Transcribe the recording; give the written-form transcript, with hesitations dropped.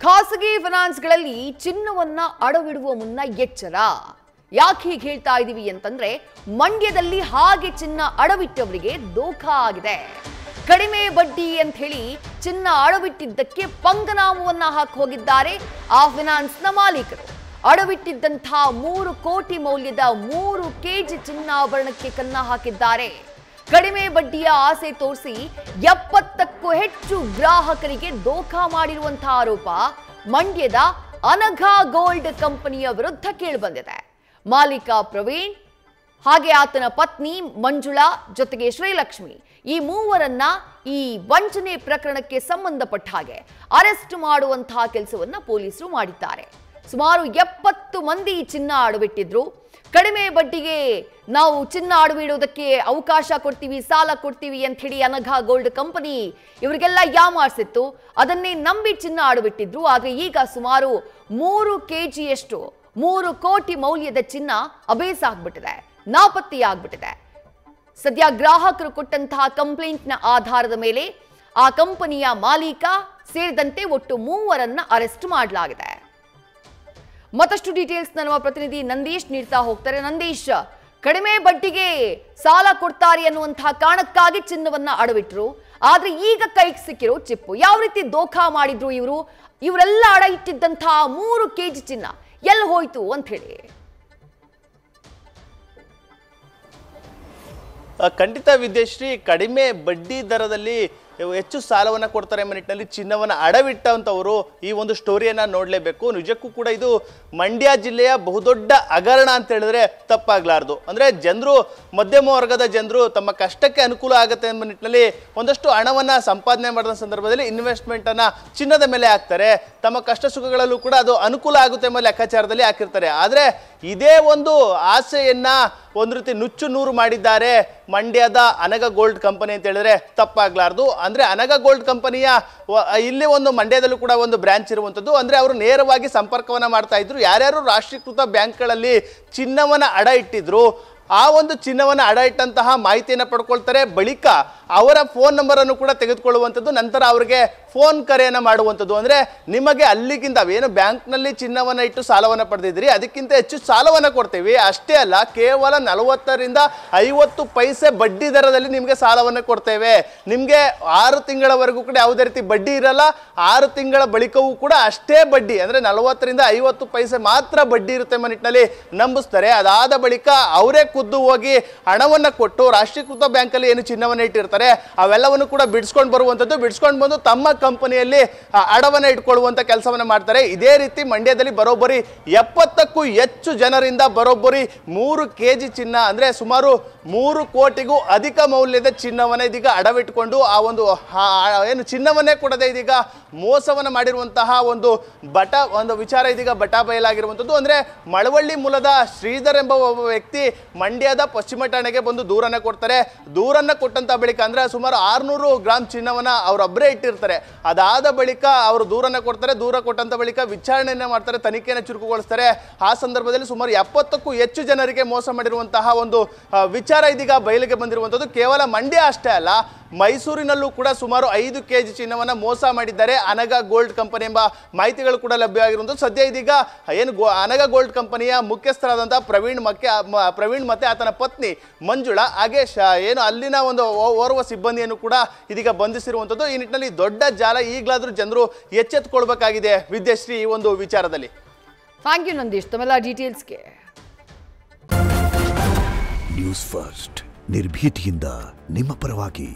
ಖಾಸಗಿ ಫೈನಾನ್ಸ್ಗಳಲ್ಲಿ ಚಿನ್ನವನ್ನ ಅಡವಿಡುವ ಮುನ್ನ ಎಚ್ಚರ. ಯಾಕೆ ಹೀಗೆ ಹೇಳ್ತಾ ಇದೀವಿ ಅಂತಂದ್ರೆ ಮಂಡ್ಯದಲ್ಲಿ ಹಾಗೆ ಚಿನ್ನ ಅಡವಿಟ್ಟವರಿಗೆ ದೋಖಾ ಆಗಿದೆ. ಕಡಿಮೆ ಬಡ್ಡಿ ಅಂತ ಹೇಳಿ ಚಿನ್ನ ಅಡವಿಟ್ಟಿದ್ದಕ್ಕೆ ಪಂಗನಾಮವನ್ನ ಹಾಕಿ ಹೋಗಿದ್ದಾರೆ ಆ ಫೈನಾನ್ಸ್ನ ಮಾಲೀಕರು. ಅಡವಿಟ್ಟಿದ್ದಂತಹ 3 ಕೋಟಿ ಮೌಲ್ಯದ 3 ಕೆಜಿ ಚಿನ್ನಾಭರಣಕ್ಕೆ ಕನ್ನ ಹಾಕಿದ್ದಾರೆ. ಕಡಿಮೆ ಬಡ್ಡಿಯ ಆಸೆ ತೋರಿಸಿ 70ಕ್ಕೂ ಹೆಚ್ಚು ಗ್ರಾಹಕರಿಗೆ ದೋಖಾ ಮಾಡಿರುವಂತಹ ಆರೋಪ ಮಂಡ್ಯದ ಅನಘಾ ಗೋಲ್ಡ್ ಕಂಪನಿಯ ವಿರುದ್ಧ ಕೇಳಿಬಂದಿದೆ. ಮಾಲೀಕ ಪ್ರವೀಣ್ ಹಾಗೆ ಆತನ ಪತ್ನಿ ಮಂಜುಳಾ ಜೊತೆಗೆ ಶ್ರೀಲಕ್ಷ್ಮಿ ಈ ಮೂವರನ್ನ ಈ ವಂಚನೆ ಪ್ರಕರಣಕ್ಕೆ ಸಂಬಂಧಪಟ್ಟ ಹಾಗೆ ಅರೆಸ್ಟ್ ಮಾಡುವಂತಹ ಕೆಲಸವನ್ನ ಪೊಲೀಸರು ಮಾಡಿದ್ದಾರೆ. ಸುಮಾರು 70 ಮಂದಿ ಚಿನ್ನ ಅಡವಿಟ್ಟಿದ್ರು. ಕಡಿಮೆ ಬಡ್ಡಿಗೆ ನಾವು ಚಿನ್ನ ಅಡವಿಡೋದಕ್ಕೆ ಅವಕಾಶ ಕೊಡ್ತೀವಿ, ಸಾಲ ಕೊಡ್ತೀವಿ ಅಂತ ಹೇಳಿ ಅನಘಾ ಗೋಲ್ಡ್ ಕಂಪನಿ ಇವರಿಗೆಲ್ಲ ಯಾಮಾರಿಸಿತ್ತು. ಅದನ್ನೇ ನಂಬಿ ಚಿನ್ನ ಅಡವಿಟ್ಟಿದ್ರು. ಆದ್ರೆ ಈಗ ಸುಮಾರು 3 ಕೆಜಿಯಷ್ಟು 3 ಕೋಟಿ ಮೌಲ್ಯದ ಚಿನ್ನ ಅಬೇಸ್ ಆಗ್ಬಿಟ್ಟಿದೆ, ನಾಪತ್ತೆಯಾಗ್ಬಿಟ್ಟಿದೆ. ಸದ್ಯ ಗ್ರಾಹಕರು ಕೊಟ್ಟಂತಹ ಕಂಪ್ಲೇಂಟ್ನ ಆಧಾರದ ಮೇಲೆ ಆ ಕಂಪನಿಯ ಮಾಲೀಕ ಸೇರಿದಂತೆ ಒಟ್ಟು 3ವರನ್ನ ಅರೆಸ್ಟ್ ಮಾಡಲಾಗಿದೆ. ಮತ್ತಷ್ಟು ಡೀಟೇಲ್ಸ್ ನಮ್ಮ ಪ್ರತಿನಿಧಿ ನಂದೀಶ್ ನೀಡ್ತಾ ಹೋಗ್ತಾರೆ. ನಂದೀಶ್, ಕಡಿಮೆ ಬಡ್ಡಿಗೆ ಸಾಲ ಕೊಡ್ತಾರೆ ಅನ್ನುವಂತಹ ಕಾರಣಕ್ಕಾಗಿ ಚಿನ್ನವನ್ನ ಅಡವಿಟ್ರು. ಆದ್ರೆ ಈಗ ಕೈಗೆ ಸಿಕ್ಕಿರೋ ಚಿಪ್ಪು ಯಾವ ರೀತಿ ದೋಖಾ ಮಾಡಿದ್ರು ಇವರೆಲ್ಲ ಅಡ ಇಟ್ಟಿದ್ದಂತಹ 3 ಕೆಜಿ ಚಿನ್ನ ಎಲ್ಲಿ ಹೋಯ್ತು ಅಂತ ಹೇಳಿ? ಖಂಡಿತ ವಿದ್ಯಾಶ್ರೀ, ಕಡಿಮೆ ಬಡ್ಡಿ ದರದಲ್ಲಿ ಹೆಚ್ಚು ಸಾಲವನ್ನು ಕೊಡ್ತಾರೆ ಎಂಬ ನಿಟ್ಟಿನಲ್ಲಿ ಚಿನ್ನವನ್ನು ಅಡವಿಟ್ಟಂಥವರು ಈ ಒಂದು ಸ್ಟೋರಿಯನ್ನು ನೋಡಲೇಬೇಕು. ನಿಜಕ್ಕೂ ಕೂಡ ಇದು ಮಂಡ್ಯ ಜಿಲ್ಲೆಯ ಬಹುದೊಡ್ಡ ಹಗರಣ ಅಂತ ಹೇಳಿದ್ರೆ ತಪ್ಪಾಗಲಾರ್ದು. ಅಂದರೆ ಜನರು, ಮಧ್ಯಮ ವರ್ಗದ ಜನರು ತಮ್ಮ ಕಷ್ಟಕ್ಕೆ ಅನುಕೂಲ ಆಗುತ್ತೆ ಎಂಬ ನಿಟ್ಟಿನಲ್ಲಿ ಒಂದಷ್ಟು ಹಣವನ್ನು ಸಂಪಾದನೆ ಮಾಡಿದ ಸಂದರ್ಭದಲ್ಲಿ ಇನ್ವೆಸ್ಟ್ಮೆಂಟನ್ನು ಚಿನ್ನದ ಮೇಲೆ ಹಾಕ್ತಾರೆ. ತಮ್ಮ ಕಷ್ಟ ಸುಖಗಳಲ್ಲೂ ಕೂಡ ಅದು ಅನುಕೂಲ ಆಗುತ್ತೆ ಎಂಬ ಲೆಕ್ಕಾಚಾರದಲ್ಲಿ ಹಾಕಿರ್ತಾರೆ. ಆದರೆ ಇದೇ ಒಂದು ಆಸೆಯನ್ನ ಒಂದು ರೀತಿ ನುಚ್ಚು ನೂರು ಮಾಡಿದ್ದಾರೆ ಮಂಡ್ಯದ ಅನಘಾ ಗೋಲ್ಡ್ ಕಂಪನಿ ಅಂತ ಹೇಳಿದ್ರೆ ತಪ್ಪಾಗ್ಲಾರ್ದು. ಅಂದ್ರೆ ಅನಘಾ ಗೋಲ್ಡ್ ಕಂಪನಿಯ ಇಲ್ಲಿ ಒಂದು ಮಂಡ್ಯದಲ್ಲೂ ಕೂಡ ಒಂದು ಬ್ರಾಂಚ್ ಇರುವಂಥದ್ದು. ಅಂದ್ರೆ ಅವರು ನೇರವಾಗಿ ಸಂಪರ್ಕವನ್ನ ಮಾಡ್ತಾ ಇದ್ರು. ಯಾರ್ಯಾರು ರಾಷ್ಟ್ರೀಕೃತ ಬ್ಯಾಂಕ್ಗಳಲ್ಲಿ ಚಿನ್ನವನ್ನ ಅಡ ಇಟ್ಟಿದ್ರು ಆ ಒಂದು ಚಿನ್ನವನ್ನು ಅಡ ಇಟ್ಟಂತಹ ಮಾಹಿತಿಯನ್ನು ಪಡ್ಕೊಳ್ತಾರೆ. ಬಳಿಕ ಅವರ ಫೋನ್ ನಂಬರ್ ಅನ್ನು ಕೂಡ ತೆಗೆದುಕೊಳ್ಳುವಂಥದ್ದು, ನಂತರ ಅವರಿಗೆ ಫೋನ್ ಕರೆಯನ್ನು ಮಾಡುವಂಥದ್ದು. ಅಂದರೆ ನಿಮಗೆ ಅಲ್ಲಿಗಿಂತ ಏನು ಬ್ಯಾಂಕ್ನಲ್ಲಿ ಚಿನ್ನವನ್ನು ಇಟ್ಟು ಸಾಲವನ್ನು ಪಡೆದಿದ್ರಿ ಅದಕ್ಕಿಂತ ಹೆಚ್ಚು ಸಾಲವನ್ನು ಕೊಡ್ತೀವಿ. ಅಷ್ಟೇ ಅಲ್ಲ, ಕೇವಲ 40ರಿಂದ 50 ಪೈಸೆ ಬಡ್ಡಿ ದರದಲ್ಲಿ ನಿಮಗೆ ಸಾಲವನ್ನು ಕೊಡ್ತೇವೆ. ನಿಮಗೆ 6 ತಿಂಗಳವರೆಗೂ ಕೂಡ ಯಾವುದೇ ರೀತಿ ಬಡ್ಡಿ ಇರಲ್ಲ. 6 ತಿಂಗಳ ಬಳಿಕವೂ ಕೂಡ ಅಷ್ಟೇ ಬಡ್ಡಿ, ಅಂದರೆ 40ರಿಂದ 50 ಪೈಸೆ ಮಾತ್ರ ಬಡ್ಡಿ ಇರುತ್ತೆ ಎಂಬ ನಿಟ್ಟಿನಲ್ಲಿ ನಂಬಿಸ್ತಾರೆ. ಅದಾದ ಬಳಿಕ ಅವರೇ ಖುದ್ದು ಹೋಗಿ ಹಣವನ್ನು ಕೊಟ್ಟು ರಾಷ್ಟ್ರೀಕೃತ ಬ್ಯಾಂಕಲ್ಲಿ ಏನು ಚಿನ್ನವನ್ನು ಇಟ್ಟಿರ್ತಾರೆ ಅವೆಲ್ಲವನ್ನು ಕೂಡ ಬಿಡಿಸ್ಕೊಂಡು ಬರುವಂಥದ್ದು, ಬಿಡಿಸ್ಕೊಂಡು ಬಂದು ತಮ್ಮ ಕಂಪನಿಯಲ್ಲಿ ಹಣವನ್ನು ಇಟ್ಕೊಳ್ಳುವಂಥ ಕೆಲಸವನ್ನು ಮಾಡ್ತಾರೆ. ಇದೇ ರೀತಿ ಮಂಡ್ಯದಲ್ಲಿ ಬರೋಬ್ಬರಿ 70ಕ್ಕೂ ಹೆಚ್ಚು ಜನರಿಂದ ಬರೋಬ್ಬರಿ 3 ಕೆಜಿ ಚಿನ್ನ, ಅಂದರೆ ಸುಮಾರು 3 ಕೋಟಿಗೂ ಅಧಿಕ ಮೌಲ್ಯದ ಚಿನ್ನವನ್ನು ಇದೀಗ ಅಡವಿಟ್ಕೊಂಡು ಆ ಒಂದು ಏನು ಚಿನ್ನವನ್ನೇ ಕೊಡದೆ ಇದೀಗ ಮೋಸವನ್ನು ಮಾಡಿರುವಂತಹ ಒಂದು ವಿಚಾರ ಇದೀಗ ಬಯಲಾಗಿರುವಂಥದ್ದು. ಅಂದರೆ ಮಳವಳ್ಳಿ ಮೂಲದ ಶ್ರೀಧರ್ ಎಂಬ ಒಬ್ಬ ವ್ಯಕ್ತಿ ಮಂಡ್ಯದ ಪಶ್ಚಿಮ ಠಾಣೆಗೆ ಬಂದು ದೂರನ್ನು ಕೊಡ್ತಾರೆ. ದೂರನ್ನು ಕೊಟ್ಟಂತ ಬಳಿಕ ಅಂದ್ರೆ ಸುಮಾರು 600 ಗ್ರಾಮ್ ಚಿನ್ನವನ್ನ ಅವರೊಬ್ಬರೇ ಇಟ್ಟಿರ್ತಾರೆ. ಅದಾದ ಬಳಿಕ ಅವರು ದೂರನ್ನು ಕೊಡ್ತಾರೆ. ದೂರ ಕೊಟ್ಟಂತ ಬಳಿಕ ವಿಚಾರಣೆಯನ್ನ ಮಾಡ್ತಾರೆ, ತನಿಖೆಯನ್ನು ಚುರುಕುಗೊಳಿಸ್ತಾರೆ. ಆ ಸಂದರ್ಭದಲ್ಲಿ ಸುಮಾರು 70ಕ್ಕೂ ಹೆಚ್ಚು ಜನರಿಗೆ ಮೋಸ ಮಾಡಿರುವಂತಹ ಒಂದು ವಿಚಾರ ಇದೀಗ ಬಯಲಿಗೆ ಬಂದಿರುವಂಥದ್ದು. ಕೇವಲ ಮಂಡ್ಯ ಅಷ್ಟೇ ಅಲ್ಲ, ಮೈಸೂರಿನಲ್ಲೂ ಕೂಡ ಸುಮಾರು 5 ಕೆಜಿ ಚಿನ್ನವನ್ನ ಮೋಸ ಮಾಡಿದ್ದಾರೆ ಅನಘಾ ಗೋಲ್ಡ್ ಕಂಪನಿ ಎಂಬ ಮಾಹಿತಿಗಳು ಕೂಡ ಲಭ್ಯವಾಗಿರುವಂಥದ್ದು. ಸದ್ಯ ಇದೀಗ ಏನು ಅನಘಾ ಗೋಲ್ಡ್ ಕಂಪನಿಯ ಮುಖ್ಯಸ್ಥರಾದಂತಹ ಪ್ರವೀಣ್ ಮತ್ತೆ ಆತನ ಪತ್ನಿ ಮಂಜುಳಾ ಹಾಗೆ ಏನು ಅಲ್ಲಿನ ಒಂದು ಓರ್ವ ಸಿಬ್ಬಂದಿಯನ್ನು ಕೂಡ ಇದೀಗ ಬಂಧಿಸಿರುವಂಥದ್ದು. ಈ ನಿಟ್ಟಿನಲ್ಲಿ ದೊಡ್ಡ ಜಾಲ. ಈಗಲಾದ್ರೂ ಜನರು ಎಚ್ಚೆತ್ತುಕೊಳ್ಬೇಕಾಗಿದೆ ವಿದ್ಯಾಶ್ರೀ ಈ ಒಂದು ವಿಚಾರದಲ್ಲಿ. ಥ್ಯಾಂಕ್ ಯು ನಂದೀಶ್ ತಮ್ಮೆಲ್ಲ ಡೀಟೇಲ್ಸ್ಗೆ. ನ್ಯೂಸ್ ಫಸ್ಟ್ ನಿರ್ಭೀತಿಯಿಂದ ನಿಮ್ಮ ಪರವಾಗಿ.